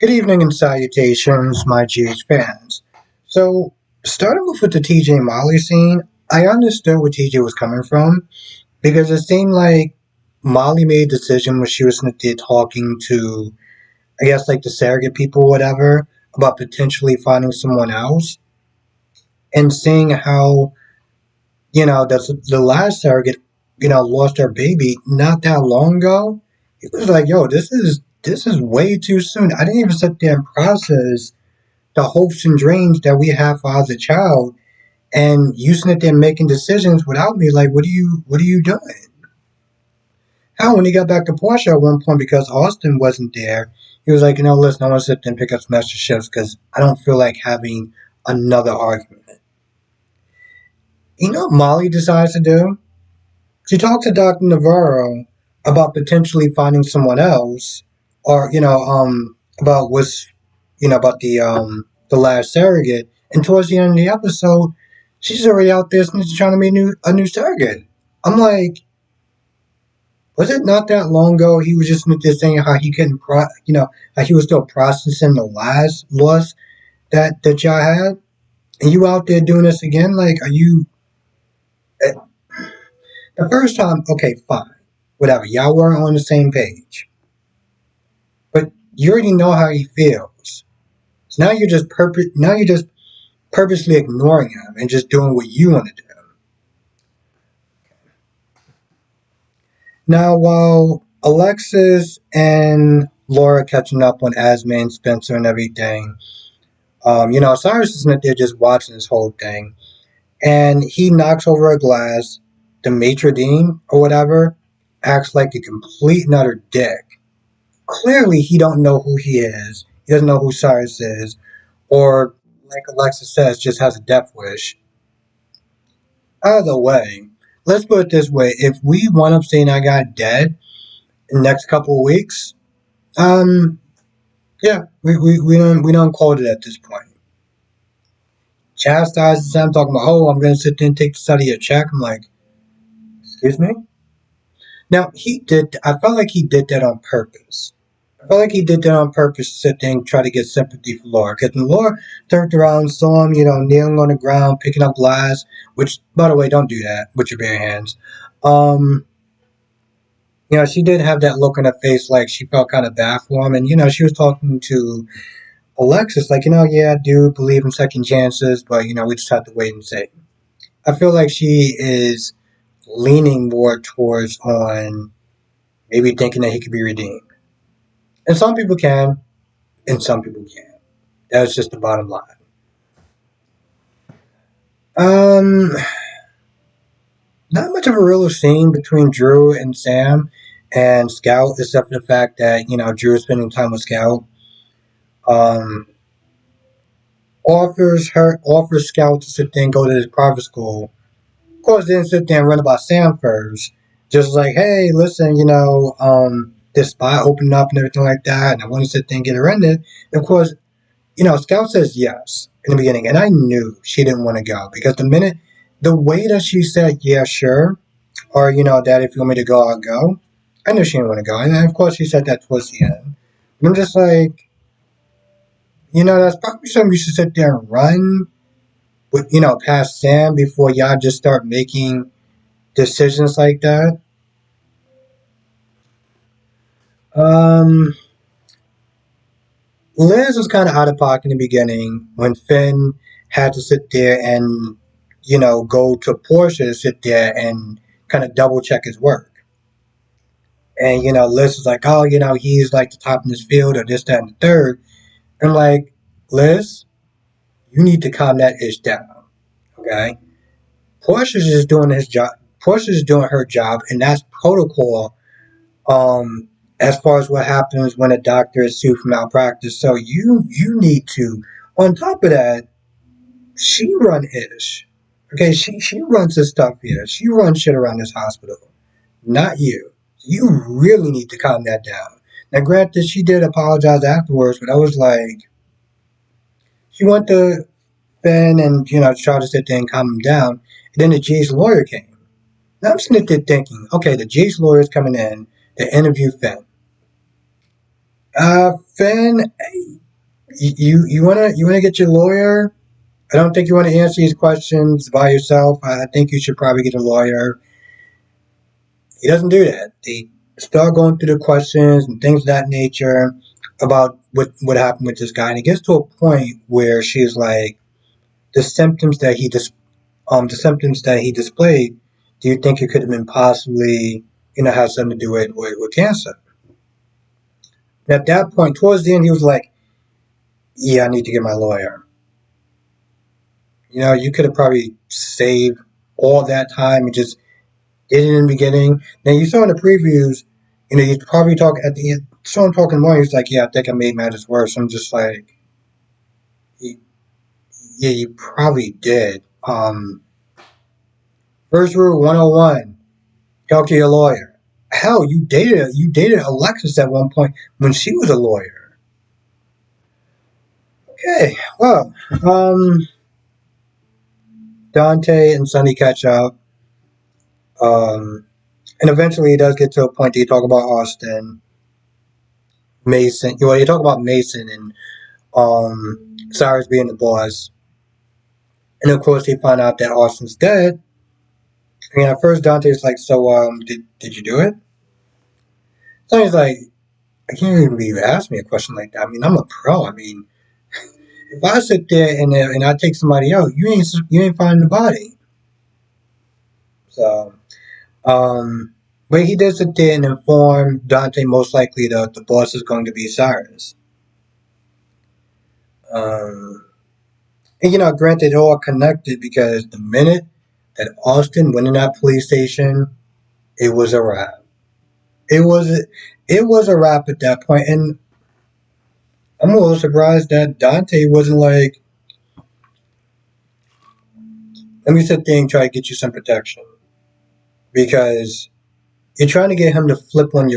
Good evening and salutations, my GH fans. So, starting off with the TJ Molly scene, I understood where TJ was coming from because it seemed like Molly made a decision when she was there talking to, I guess, like the surrogate people or whatever, about potentially finding someone else and seeing how, the last surrogate, lost her baby not that long ago. It was like, yo, this is way too soon. I didn't even sit there and process the hopes and dreams that we have for as a child, and you sit there making decisions without me. Like, what are you doing? How when he got back to Porsche at one point because Austin wasn't there, he was like, listen, I want to sit there and pick up some extra shifts because I don't feel like having another argument. You know what Molly decides to do? She talked to Dr. Navarro about potentially finding someone else, or about about the last surrogate. And towards the end of the episode, she's already out there trying to make a new surrogate. I'm like, was it not that long ago he was just saying how he couldn't how he was still processing the last loss that y'all had, and you out there doing this again? Like, are you? eh, The first time, okay, fine, whatever. Y'all weren't on the same page, but you already know how he feels. So now you're just purposely ignoring him and just doing what you want to do. Now, while Alexis and Laura catching up on Asma and Spencer and everything, Cyrus is not there just watching this whole thing, and he knocks over a glass. The maitre d' or whatever acts like a complete and utter dick. Clearly, he don't know who he is. He doesn't know who Cyrus is, or like Alexis says, just has a death wish. Either way, let's put it this way: if we wind up seeing that guy dead in the next couple of weeks, um, yeah, we don't quote it at this point. Chastises him, talking about, oh, I'm gonna sit there and take the side of your check. I'm like, excuse me. Now he did. I felt like he did that on purpose. I felt like he did that on purpose to sit there and try to get sympathy for Laura. Because when Laura turned around, saw him, kneeling on the ground, picking up glass, which, by the way, don't do that with your bare hands. Um, she did have that look on her face like she felt kind of bad for him. And, she was talking to Alexis, like, yeah, I do believe in second chances, but, we just have to wait and see. I feel like she is leaning more towards on maybe thinking that he could be redeemed. And some people can, and some people can't. That's just the bottom line. Um, Not much of a real scene between Drew and Sam and Scout, except for the fact that Drew is spending time with Scout. Um, offers Scout to sit there and go to his private school. Of course, then sit there and run about Sam first, just like, hey, listen, this spot opened up and everything like that, and I want to sit there and get her in it. And of course, Scout says yes in the beginning, and I knew she didn't want to go because the way that she said, yeah, sure, or, Dad, if you want me to go, I'll go, I knew she didn't want to go. And of course, she said that towards the end. And I'm just like, that's probably something you should sit there and run with, past Sam before y'all just start making decisions like that. Um, Liz was kind of out of pocket in the beginning when Finn had to sit there and, go to Portia to sit there and kind of double check his work. And, Liz was like, oh, he's like the top in this field or this, that, and the third. And I'm like, Liz, you need to calm that ish down. Okay? Portia's just doing his job. Portia's doing her job, and that's protocol as far as what happens when a doctor is sued for malpractice. So you need to, on top of that, she run ish. Okay, she runs this stuff here. She runs shit around this hospital, not you. You really need to calm that down. Now, granted, she did apologize afterwards, but I was like, she went to Ben and tried to sit there and calm him down. And then the Jay's lawyer came. Now I'm sitting there thinking, okay, the Jay's lawyer is coming in to interview Finn. Finn, You wanna get your lawyer. I don't think you want to answer these questions by yourself. I think you should probably get a lawyer. He doesn't do that. They start going through the questions and things of that nature about what happened with this guy, and it gets to a point where she's like, the symptoms that he displayed. Do you think it could have been possibly, have something to do with cancer? And at that point, towards the end, he was like, "Yeah, I need to get my lawyer." You could have probably saved all that time and just did it in the beginning. Now you saw in the previews, you probably talk at the end. Saw him talking more. He's like, "Yeah, I think I made matters worse." I'm just like, "Yeah, you probably did." First rule 101: talk to your lawyer. Hell, you dated Alexis at one point when she was a lawyer. Okay, well, Dante and Sonny catch up, and eventually it does get to a point that you talk about Austin, Mason. You talk about Mason and Cyrus being the boss, and of course they find out that Austin's dead. And at first Dante's like, "So, did you do it?" Sonny's like, "I can't even believe you asked me a question like that. I mean, I'm a pro. I mean, if I sit there and I take somebody out, you ain't finding the body." So, but he did sit there and inform Dante most likely the boss is going to be Cyrus. Um, and granted, all connected because the minute that Austin went in that police station, it was a wrap. It was it was a wrap at that point, and I'm a little surprised that Dante wasn't like, "Let me sit there and try to get you some protection," because you're trying to get him to flip on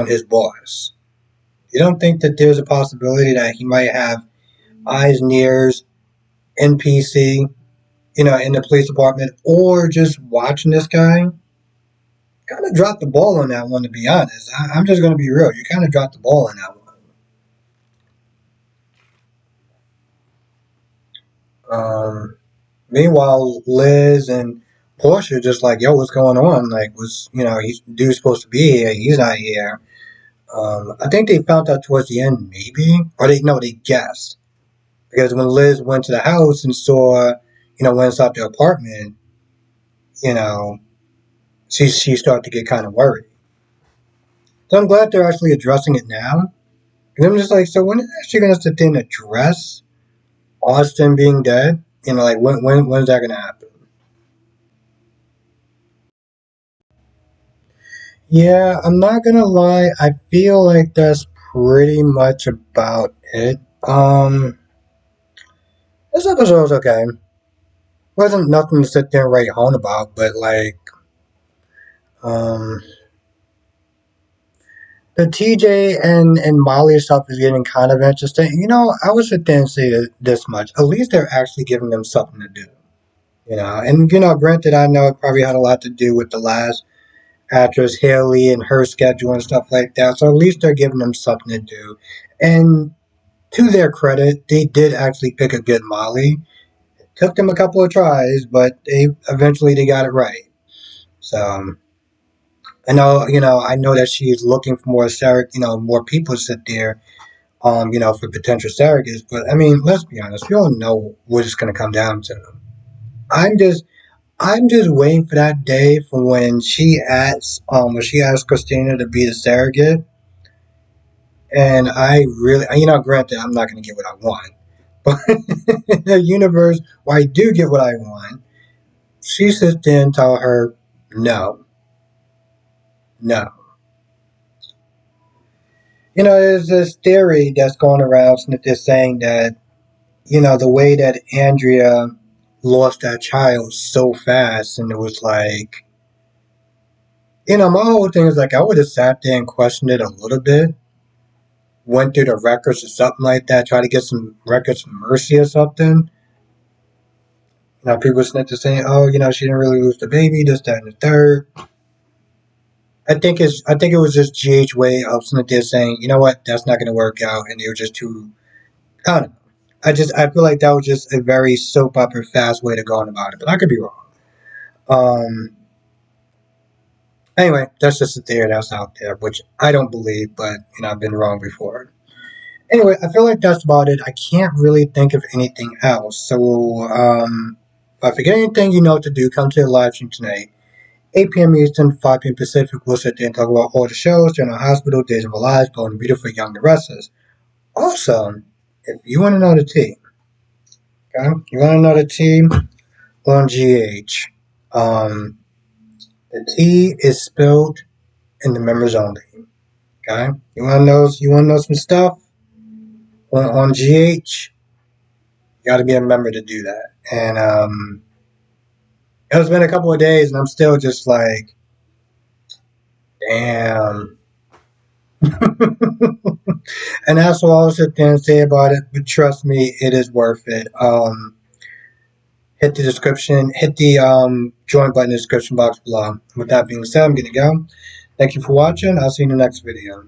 his boss. You don't think that there's a possibility that he might have eyes and ears, NPC, in the police department, or just watching this guy? Kind of dropped the ball on that one, to be honest. I'm just going to be real. You kind of dropped the ball on that one. Meanwhile, Liz and Portia just like, "Yo, what's going on? Like, he's dude's supposed to be here. He's not here." I think they found out towards the end, maybe, or they guessed because when Liz went to the house and saw, went inside the apartment, you know, she started to get kind of worried. So I'm glad they're actually addressing it now. And I'm just like, so when is actually going to sit there and address Austin being dead? Like when is that going to happen? Yeah, I'm not gonna lie. I feel like that's pretty much about it. This episode was okay. Wasn't nothing to sit there and write home about, but like, um, the TJ and Molly stuff is getting kind of interesting. I would sit there and say this much. At least they're actually giving them something to do. And granted, I know it probably had a lot to do with the last actress Haley and her schedule and stuff like that. So at least they're giving them something to do. And to their credit, they did actually pick a good Molly. Took them a couple of tries, but they got it right. So I know that she's looking for more more people to sit there, for potential surrogates. But I mean, let's be honest, we all know what it's going to come down to. I'm just, I'm just waiting for that day for when she asks Christina to be the surrogate, and I really, granted, I'm not going to get what I want, but in the universe where I do get what I want, she sits there and tell her, no, no. There's this theory that's going around and they're saying that, the way that Andrea lost that child so fast, and it was like, my whole thing is like, I would have sat there and questioned it a little bit, went through the records or something like that, try to get some records from Mercy or something. People sitting there saying, "Oh, she didn't really lose the baby, this, that, and the third." I think it was just GH way of sitting there saying, "You know what, that's not going to work out," and they were just too I don't know. I feel like that was just a very soap opera fast way to go on about it, but I could be wrong. Um, anyway, that's just a theory that's out there, which I don't believe, but I've been wrong before. Anyway, I feel like that's about it. I can't really think of anything else. So, if I forget anything, you know what to do. Come to the live stream tonight. 8 p.m. Eastern, 5 p.m. Pacific. We'll sit there and talk about all the shows, General Hospital, Days of Our Lives, Golden Beautiful, Young and Restless. Also, if you want to know the team, okay? You want to know the team on GH. Um, the T is spelled in the members only. Okay? You want to know some stuff on GH? You got to be a member to do that. And it's been a couple of days, and I'm still just like, damn. And that's all I'll sit there and say about it. But trust me, it is worth it. Hit the description, hit the join button in the description box below. With that being said, I'm gonna go. Thank you for watching. I'll see you in the next video.